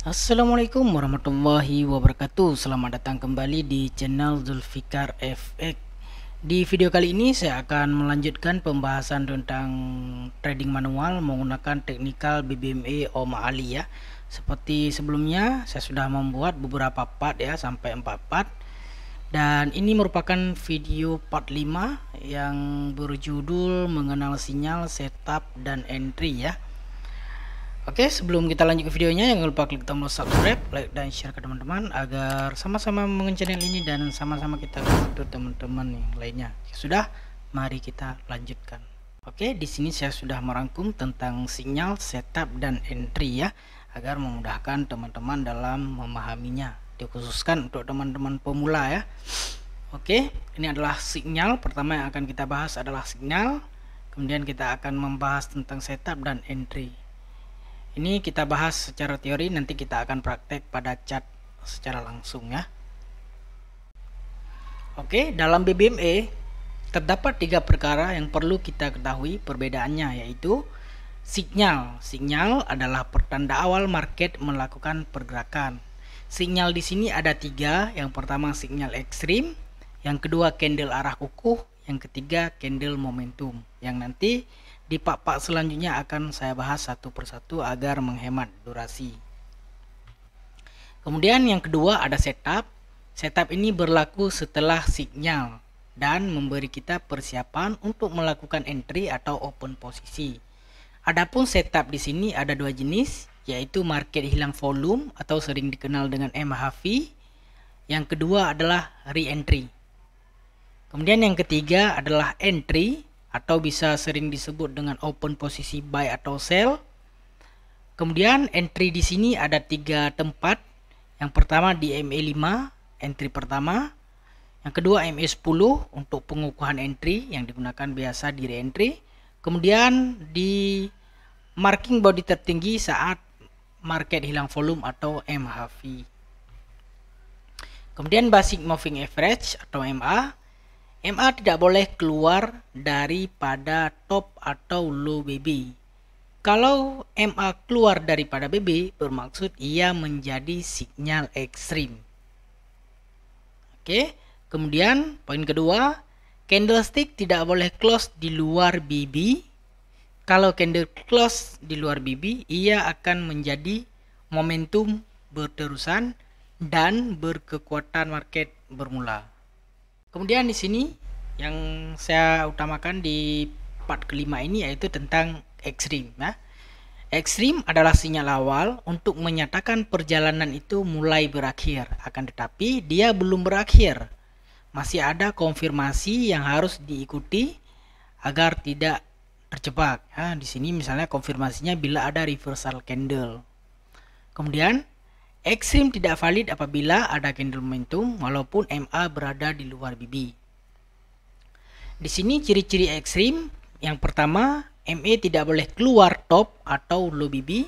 Assalamualaikum warahmatullahi wabarakatuh. Selamat datang kembali di channel Zulfikar FX. Di video kali ini saya akan melanjutkan pembahasan tentang trading manual menggunakan teknikal BBMA Oma Ali ya. Seperti sebelumnya saya sudah membuat beberapa part ya, sampai 4 part. Dan ini merupakan video part 5 yang berjudul mengenal sinyal, setup dan entry ya. Oke, sebelum kita lanjut ke videonya, jangan lupa klik tombol subscribe, like, dan share ke teman-teman agar sama-sama mengenal channel ini dan sama-sama kita bantu teman-teman yang lainnya. Sudah, mari kita lanjutkan. Oke, di sini saya sudah merangkum tentang sinyal, setup, dan entry ya, agar memudahkan teman-teman dalam memahaminya. Dikhususkan untuk teman-teman pemula ya. Oke, ini adalah sinyal. Pertama yang akan kita bahas adalah sinyal. Kemudian kita akan membahas tentang setup dan entry. Ini kita bahas secara teori, nanti kita akan praktek pada chart secara langsung ya. Oke, dalam BBMA terdapat 3 perkara yang perlu kita ketahui perbedaannya, yaitu sinyal. Sinyal adalah pertanda awal market melakukan pergerakan. Sinyal di sini ada 3. Yang pertama sinyal ekstrim, yang kedua candle arah kukuh, yang ketiga candle momentum. Yang nanti di part-part selanjutnya akan saya bahas satu persatu agar menghemat durasi. Kemudian yang kedua ada setup. Setup ini berlaku setelah sinyal dan memberi kita persiapan untuk melakukan entry atau open posisi. Adapun setup di sini ada 2 jenis, yaitu market hilang volume atau sering dikenal dengan MHV. Yang kedua adalah re-entry. Kemudian yang ketiga adalah entry, atau bisa sering disebut dengan open posisi buy atau sell. Kemudian entry di sini ada 3 tempat. Yang pertama di MA5, entry pertama. Yang kedua MA10 untuk pengukuhan entry yang digunakan biasa di re-entry. Kemudian di marking body tertinggi saat market hilang volume atau MHV. Kemudian basic moving average atau MA. MA tidak boleh keluar daripada top atau low BB. Kalau MA keluar daripada BB, bermaksud ia menjadi sinyal ekstrim. Oke, kemudian poin kedua, candlestick tidak boleh close di luar BB. Kalau candle close di luar BB, ia akan menjadi momentum berterusan dan berkekuatan market bermula. Kemudian di sini yang saya utamakan di part kelima ini yaitu tentang ekstrim ya. Ekstrim adalah sinyal awal untuk menyatakan perjalanan itu mulai berakhir, akan tetapi dia belum berakhir. Masih ada konfirmasi yang harus diikuti agar tidak terjebak. Ya, di sini misalnya konfirmasinya bila ada reversal candle. Kemudian ekstrim tidak valid apabila ada candle momentum walaupun MA berada di luar BB. Di sini ciri-ciri ekstrim, yang pertama MA tidak boleh keluar top atau low BB.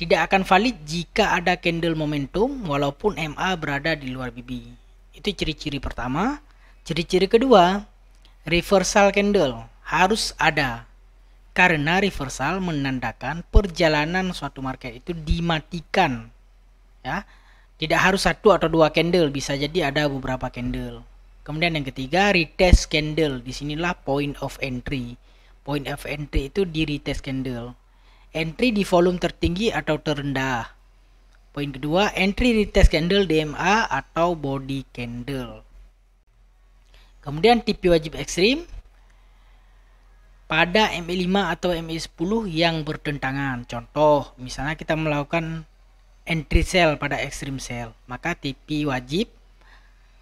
Tidak akan valid jika ada candle momentum walaupun MA berada di luar BB. Itu ciri-ciri pertama. Ciri-ciri kedua, reversal candle harus ada. Karena reversal menandakan perjalanan suatu market itu dimatikan. Ya. Tidak harus 1 atau 2 candle, bisa jadi ada beberapa candle. Kemudian yang ketiga, retest candle. Disinilah point of entry. Point of entry itu di retest candle. Entry di volume tertinggi atau terendah. Poin kedua, entry retest candle DMA atau body candle. Kemudian TP wajib ekstrim pada MA5 atau MA10 yang bertentangan. Contoh, misalnya kita melakukan entry sell pada extreme sell, maka TP wajib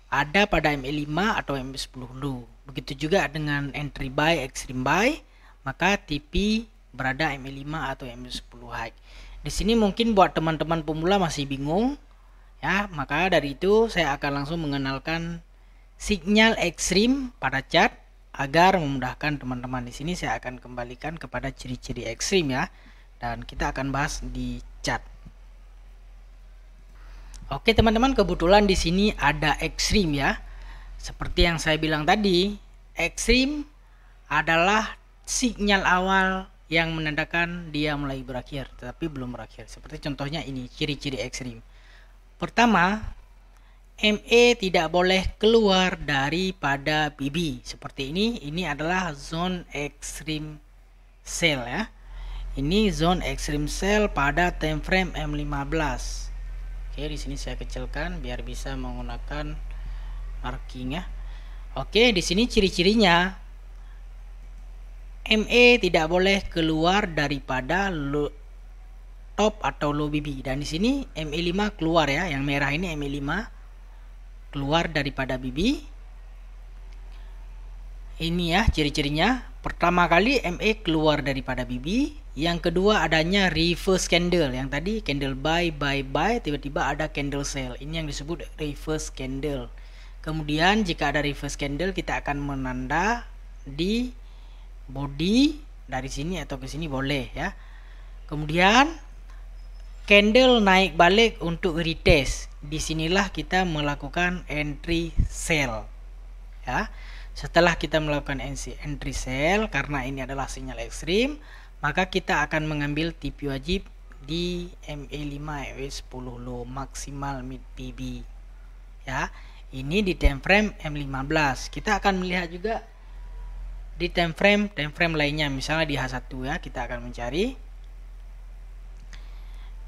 ada pada MA5 atau MA10 dulu. Begitu juga dengan entry buy, extreme buy, maka TP berada MA5 atau MA10 high. Di sini mungkin buat teman-teman pemula masih bingung ya, maka dari itu saya akan langsung mengenalkan sinyal ekstrim pada chart agar memudahkan teman-teman. Di sini saya akan kembalikan kepada ciri-ciri ekstrim ya, dan kita akan bahas di chart. Oke teman-teman, kebetulan di sini ada ekstrim ya. Seperti yang saya bilang tadi, ekstrim adalah sinyal awal yang menandakan dia mulai berakhir, tetapi belum berakhir. Seperti contohnya ini, ciri-ciri ekstrim. Pertama, MA tidak boleh keluar daripada BB. Seperti ini adalah zone ekstrim sell ya. Ini zone ekstrim sell pada time frame M15. Oke, di sini saya kecilkan biar bisa menggunakan marking ya. Oke, di sini ciri-cirinya MA tidak boleh keluar daripada top atau low BB, dan di sini MA5 keluar ya, yang merah ini MA5 keluar daripada BB. Ini ya ciri-cirinya. Pertama kali MA keluar daripada BB, yang kedua adanya reverse candle. Yang tadi candle buy, tiba-tiba ada candle sell. Ini yang disebut reverse candle. Kemudian jika ada reverse candle, kita akan menanda di body dari sini atau ke sini boleh ya. Kemudian candle naik balik untuk retest. Disinilah kita melakukan entry sell ya. Setelah kita melakukan entry sell, karena ini adalah sinyal ekstrim, maka kita akan mengambil TP wajib di MA5 MA10 low maksimal mid PB ya. Ini di time frame M15. Kita akan melihat juga di time frame lainnya, misalnya di H1 ya. Kita akan mencari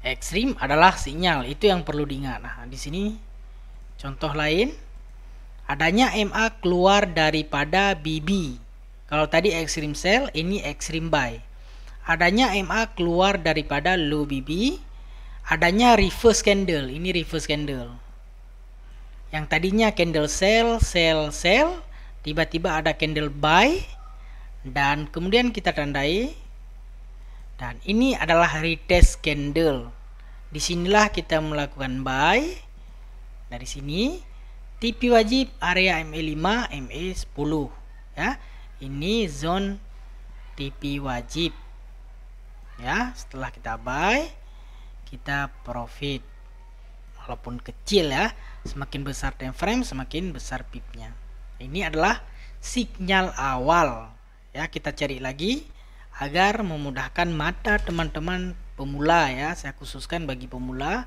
ekstrim adalah sinyal, itu yang perlu diingat. Nah, di sini contoh lain, adanya MA keluar daripada BB. Kalau tadi ekstrim sell, ini ekstrim buy. Adanya MA keluar daripada low BB, adanya reverse candle, ini reverse candle. Yang tadinya candle sell, tiba-tiba ada candle buy, dan kemudian kita tandai, dan ini adalah retest candle. Disinilah kita melakukan buy. Dari sini TP wajib area MA5 MA10 ya. Ini zone TP wajib ya. Setelah kita buy, kita profit, walaupun kecil ya. Semakin besar time frame, semakin besar pipnya. Ini adalah sinyal awal ya. Kita cari lagi agar memudahkan mata teman-teman pemula ya. Saya khususkan bagi pemula.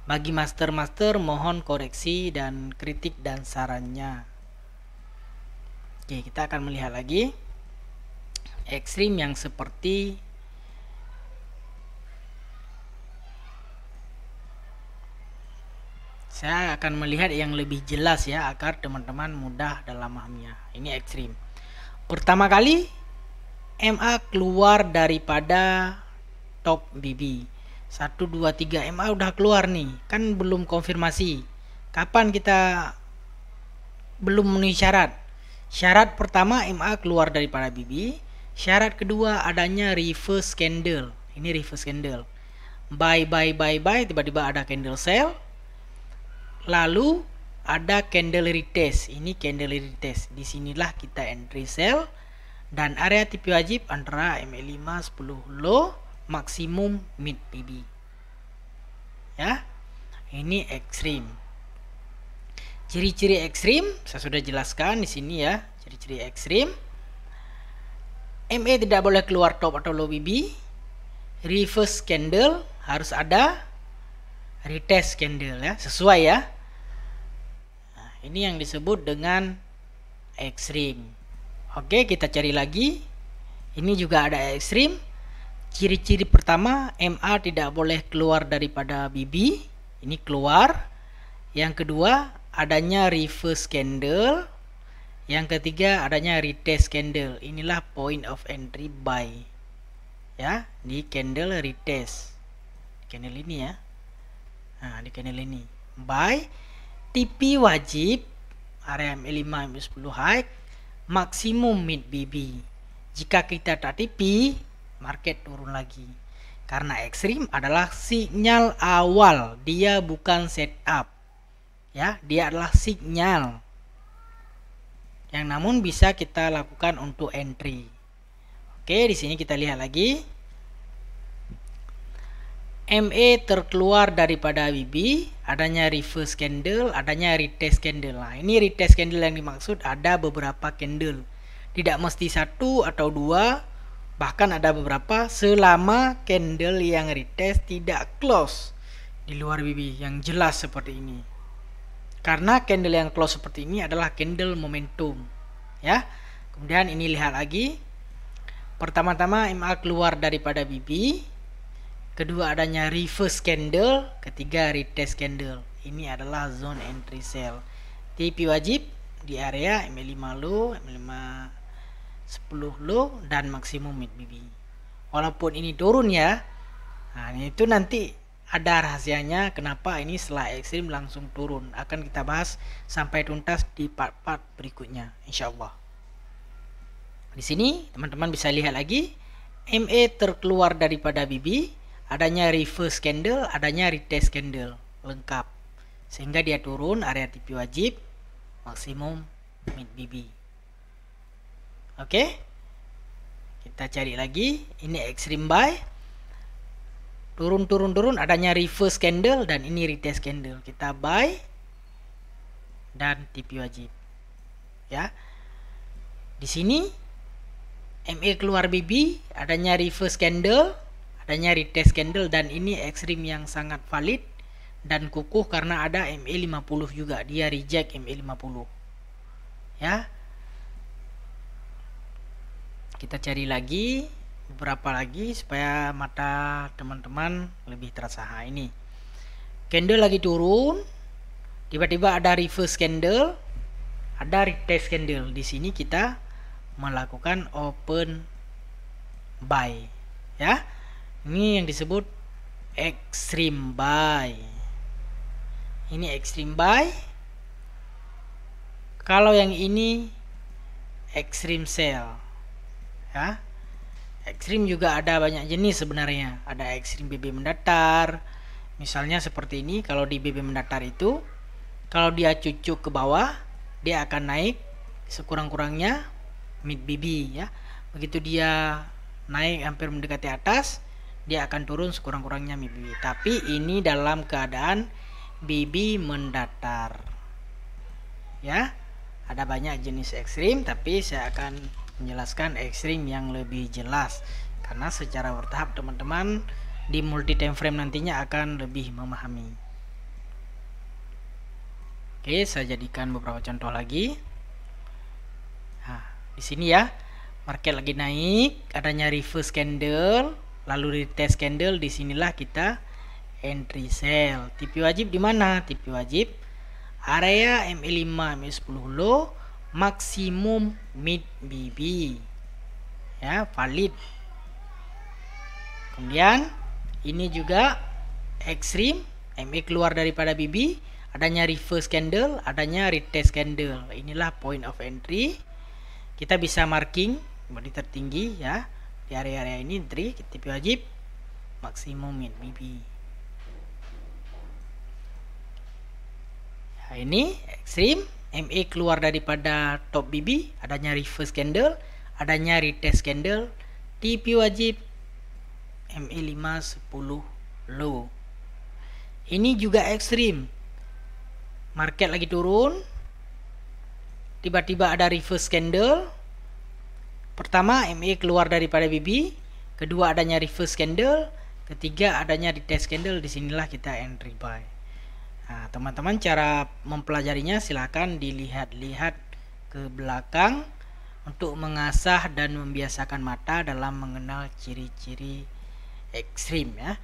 Bagi master mohon koreksi dan kritik dan sarannya. Oke, kita akan melihat lagi ekstrim yang seperti saya akan melihat yang lebih jelas ya, agar teman-teman mudah dalam memahaminya. Ini ekstrim. Pertama kali MA keluar daripada top BB. 1, 2, 3 MA udah keluar nih, kan belum konfirmasi. Kapan kita belum memenuhi syarat? Syarat pertama MA keluar daripada BB. Syarat kedua adanya reverse candle. Ini reverse candle. Buy, tiba-tiba ada candle sell. Lalu ada candle retest. Ini candle retest. Disinilah kita entry sell, dan area TP wajib antara MA5 10 low maksimum mid PB ya. Ini ekstrim. Ciri-ciri ekstrim saya sudah jelaskan di sini ya. Ciri-ciri ekstrim, MA tidak boleh keluar top atau low BB, reverse candle harus ada, retest candle ya, sesuai ya. Nah, ini yang disebut dengan ekstrim. Oke, kita cari lagi. Ini juga ada ekstrim. Ciri-ciri pertama, MA tidak boleh keluar daripada BB. Ini keluar. Yang kedua, adanya reverse candle. Yang ketiga, adanya retest candle. Inilah point of entry buy ya, di candle retest. Candle ini ya. Nah, di candle ini buy. TP wajib area MA5 MA10 high maksimum mid BB. Jika kita tak TP, market turun lagi. Karena ekstrim adalah sinyal awal, dia bukan setup ya, dia adalah sinyal yang namun bisa kita lakukan untuk entry. Oke, di sini kita lihat lagi. MA terkeluar daripada BB, adanya reverse candle, adanya retest candle. Nah, ini retest candle yang dimaksud ada beberapa candle. Tidak mesti 1 atau 2, Bahkan ada beberapa selama candle yang retest tidak close di luar BB yang jelas seperti ini. Karena candle yang close seperti ini adalah candle momentum, ya. Kemudian ini lihat lagi. Pertama-tama MA keluar daripada BB, kedua adanya reverse candle, ketiga retest candle. Ini adalah zone entry sell. TP wajib di area MA5 low, MA5 10 low dan maksimum mid BB. Walaupun ini turun ya. Nah, itu nanti ada rahasianya kenapa ini setelah ekstrim langsung turun. Akan kita bahas sampai tuntas di part-part berikutnya insyaallah. Di sini teman-teman bisa lihat lagi MA terkeluar daripada BB, adanya reverse candle, adanya retest candle lengkap. Sehingga dia turun area TP wajib, maksimum mid BB. Oke, kita cari lagi. Ini extreme buy, turun, adanya reverse candle dan ini retest candle. Kita buy dan TP wajib, ya. Di sini MA keluar BB, adanya reverse candle, adanya retest candle dan ini extreme yang sangat valid dan kukuh karena ada MA50 juga. Dia reject MA50, ya. Kita cari lagi beberapa lagi supaya mata teman-teman lebih terasa. Ini candle lagi turun, tiba-tiba ada reverse candle, ada retest candle. Di sini kita melakukan open buy, ya. Ini yang disebut extreme buy. Ini extreme buy. Kalau yang ini extreme sell, ya. Ekstrim juga ada banyak jenis sebenarnya. Ada ekstrim BB mendatar. Misalnya seperti ini, kalau di BB mendatar itu kalau dia cucuk ke bawah, dia akan naik sekurang-kurangnya mid BB, ya. Begitu dia naik hampir mendekati atas, dia akan turun sekurang-kurangnya mid BB. Tapi ini dalam keadaan BB mendatar, ya. Ada banyak jenis ekstrim, tapi saya akan menjelaskan ekstrim yang lebih jelas karena secara bertahap teman-teman di multi time frame nantinya akan lebih memahami. Oke, saya jadikan beberapa contoh lagi. Nah, di sini ya, market lagi naik, adanya reverse candle, lalu retest candle. Disinilah kita entry sell. TP wajib di mana? TP wajib area MA5, MA10 low, maksimum mid BB, ya, valid. Kemudian ini juga ekstrim, MA keluar daripada BB, adanya reverse candle, adanya retest candle. Inilah point of entry. Kita bisa marking di tertinggi, ya, di area-area ini entry. TP wajib maksimum mid BB. Nah, ini ekstrim, MA keluar daripada top BB, adanya reverse candle, adanya retest candle. TP wajib MA5 10 low. Ini juga ekstrim, market lagi turun, tiba-tiba ada reverse candle. Pertama MA keluar daripada BB, kedua adanya reverse candle, ketiga adanya retest candle. Disinilah kita entry buy. Nah, teman-teman, cara mempelajarinya silahkan dilihat-lihat ke belakang untuk mengasah dan membiasakan mata dalam mengenal ciri-ciri ekstrim, ya.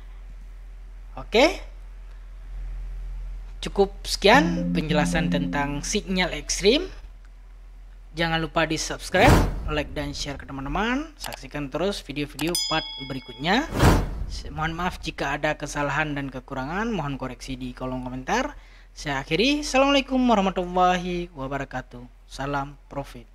Oke, cukup sekian penjelasan tentang sinyal ekstrim. Jangan lupa di subscribe, like dan share ke teman-teman. Saksikan terus video-video part berikutnya. Mohon maaf jika ada kesalahan dan kekurangan, mohon koreksi di kolom komentar. Saya akhiri. Assalamualaikum warahmatullahi wabarakatuh. Salam profit.